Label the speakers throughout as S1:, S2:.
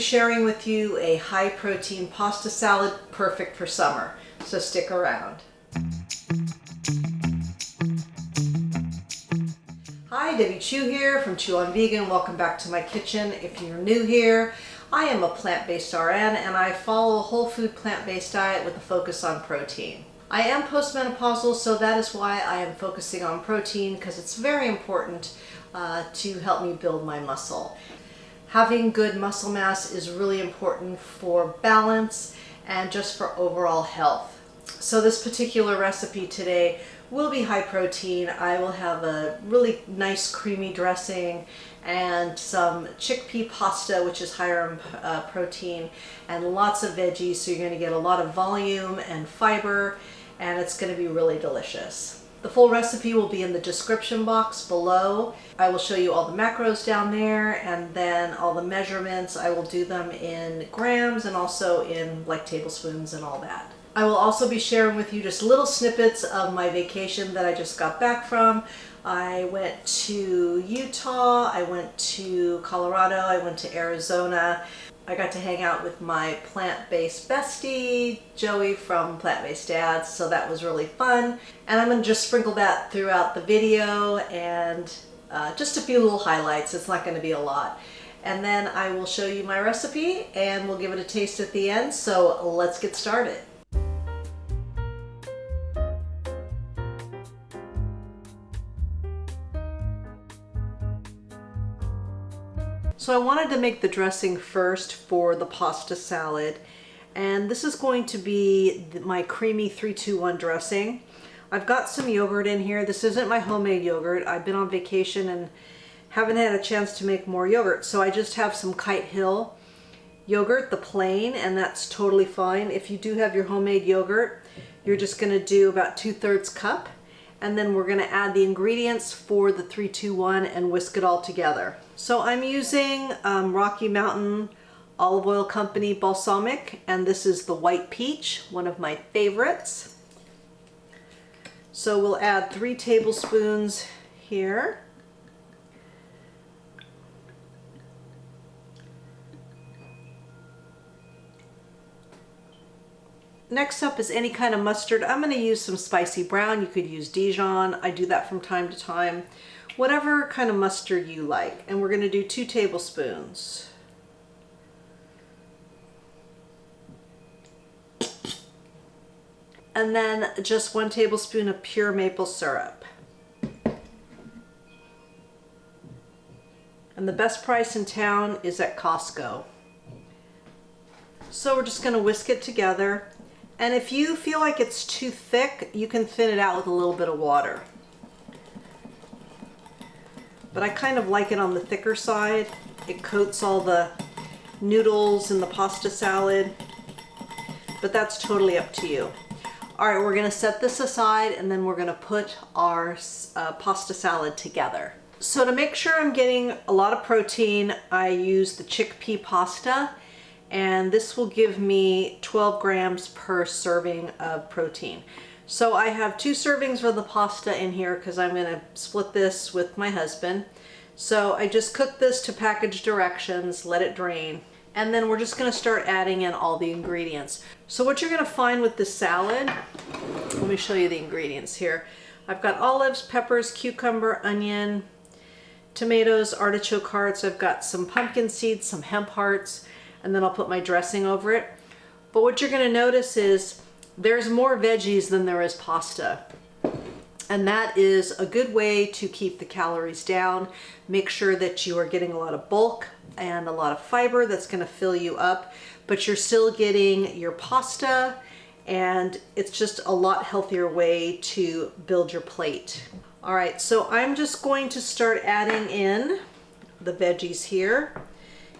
S1: sharing with you a high protein pasta salad perfect for summer, so stick around. Hi, Debbie Chu here from Chew on Vegan. Welcome back to my kitchen. If you're new here, I am a plant-based RN and I follow a whole food plant-based diet with a focus on protein. I am postmenopausal, so that is why I am focusing on protein, because it's very important to help me build my muscle. Having good muscle mass is really important for balance and just for overall health. So this particular recipe today will be high protein. I will have a really nice creamy dressing and some chickpea pasta, which is higher in protein, and lots of veggies, so you're going to get a lot of volume and fiber, and it's going to be really delicious. The full recipe will be in the description box below. I will show you all the macros down there, and then all the measurements. I will do them in grams and also in like tablespoons and all that. I will also be sharing with you just little snippets of my vacation that I just got back from. I went to Utah, I went to Colorado, I went to Arizona. I got to hang out with my plant-based bestie, Joey from Plant-Based Dads, so that was really fun. And I'm going to just sprinkle that throughout the video and just a few little highlights. It's not going to be a lot. And then I will show you my recipe and we'll give it a taste at the end, so let's get started. So I wanted to make the dressing first for the pasta salad, and this is going to be my creamy 3-2-1 dressing. I've got some yogurt in here. This isn't my homemade yogurt. I've been on vacation and haven't had a chance to make more yogurt, so I just have some Kite Hill yogurt, the plain, and that's totally fine. If you do have your homemade yogurt, you're just going to do about 2/3 cup, and then we're going to add the ingredients for the 3-2-1 and whisk it all together. So I'm using Rocky Mountain Olive Oil Company balsamic, and this is the white peach, one of my favorites. So we'll add 3 tablespoons here. Next up is any kind of mustard. I'm going to use some spicy brown. You could use Dijon. I do that from time to time. Whatever kind of mustard you like. And we're going to do 2 tablespoons. And then just 1 tablespoon of pure maple syrup. And the best price in town is at Costco. So we're just going to whisk it together. And if you feel like it's too thick, you can thin it out with a little bit of water. But I kind of like it on the thicker side. It coats all the noodles in the pasta salad, but that's totally up to you. All right, we're gonna set this aside and then we're gonna put our pasta salad together. So to make sure I'm getting a lot of protein, I use the chickpea pasta, and this will give me 12 grams per serving of protein. So I have 2 servings of the pasta in here because I'm going to split this with my husband. So I just cook this to package directions, let it drain, and then we're just going to start adding in all the ingredients. So what you're going to find with this salad, let me show you the ingredients here. I've got olives, peppers, cucumber, onion, tomatoes, artichoke hearts. I've got some pumpkin seeds, some hemp hearts, and then I'll put my dressing over it. But what you're going to notice is there's more veggies than there is pasta. And that is a good way to keep the calories down. Make sure that you are getting a lot of bulk and a lot of fiber that's going to fill you up, but you're still getting your pasta, and it's just a lot healthier way to build your plate. All right, so I'm just going to start adding in the veggies here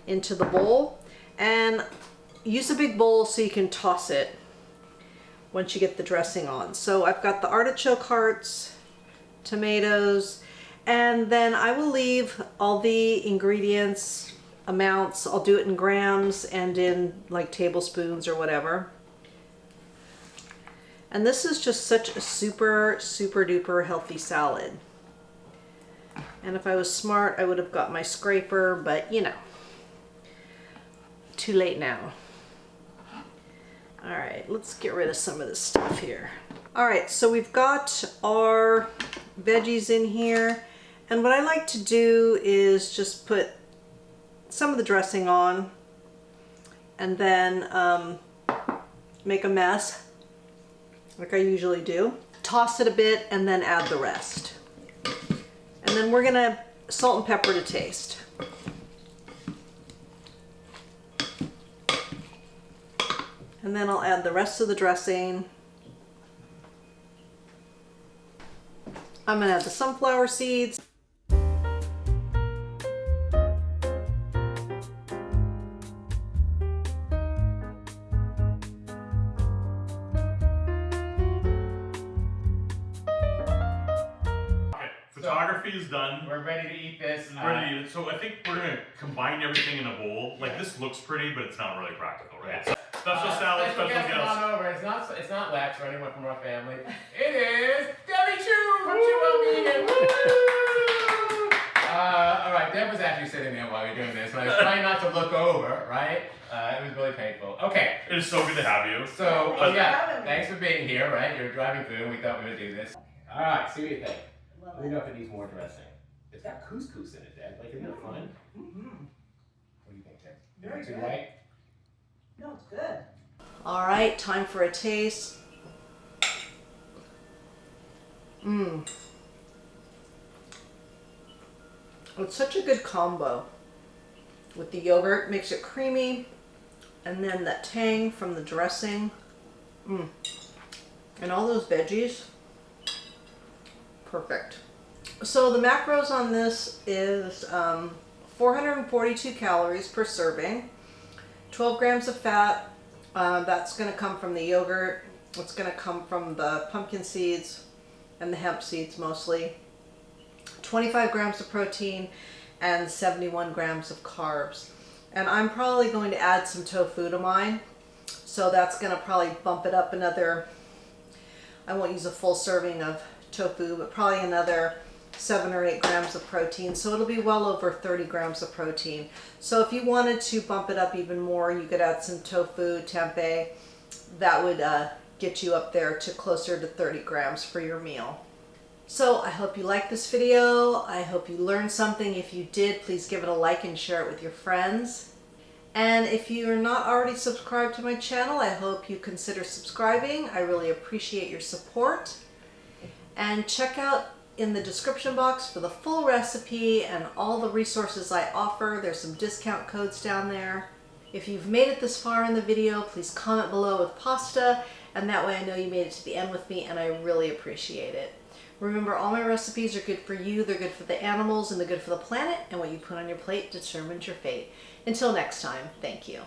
S1: into the bowl, and use a big bowl so you can toss it once you get the dressing on. So I've got the artichoke hearts, tomatoes, and then I will leave all the ingredients, amounts, I'll do it in grams and in like tablespoons or whatever. And this is just such a super duper healthy salad. And if I was smart, I would have got my scraper, but you know. too late now. All right, let's get rid of some of this stuff here. All right, so we've got our veggies in here. And what I like to do is just put some of the dressing on and then make a mess like I usually do. Toss it a bit and then add the rest. And then we're gonna salt and pepper to taste. And then I'll add the rest of the dressing. I'm gonna add the sunflower seeds.
S2: Photography is done.
S3: We're ready to eat this.
S2: Ready to eat it. So I think we're gonna combine everything in a bowl. Like this looks pretty, but it's not really practical, right?
S3: Yeah.
S2: Special salad, special guest.
S3: Come on over. It's not Lex or anyone from our family. It is Debbie Chu from Chu Vegan. Woo! All right, Deb was actually sitting there while we were doing this, but I was trying not to look over. Right? It was really painful. Okay.
S2: It is so good to have you.
S3: So thanks for being here. Right? You're driving through, and we thought we would do this. All right. See what you think. Let me know if it needs more dressing. It's got couscous in it, Dad. Like, isn't it fun? Mm-hmm. What do you think, Dad?
S4: Very
S3: Too
S4: good.
S3: light?
S4: No, it's good.
S1: All right, time for a taste. It's such a good combo with the yogurt, makes it creamy, and then that tang from the dressing. And all those veggies. Perfect. So the macros on this is 442 calories per serving, 12 grams of fat. That's going to come from the yogurt. It's going to come from the pumpkin seeds and the hemp seeds mostly. 25 grams of protein and 71 grams of carbs. And I'm probably going to add some tofu to mine. So that's going to probably bump it up another, I won't use a full serving of tofu, but probably another 7 or 8 grams of protein. So it'll be well over 30 grams of protein. So if you wanted to bump it up even more, you could add some tofu, tempeh. That would get you up there to closer to 30 grams for your meal. So I hope you liked this video. I hope you learned something. If you did, please give it a like and share it with your friends. And if you're not already subscribed to my channel, I hope you consider subscribing. I really appreciate your support. And check out in the description box for the full recipe and all the resources I offer. There's some discount codes down there. If you've made it this far in the video, please comment below with pasta, and that way I know you made it to the end with me, and I really appreciate it. Remember, all my recipes are good for you, they're good for the animals, and they're good for the planet, and what you put on your plate determines your fate. Until next time, thank you.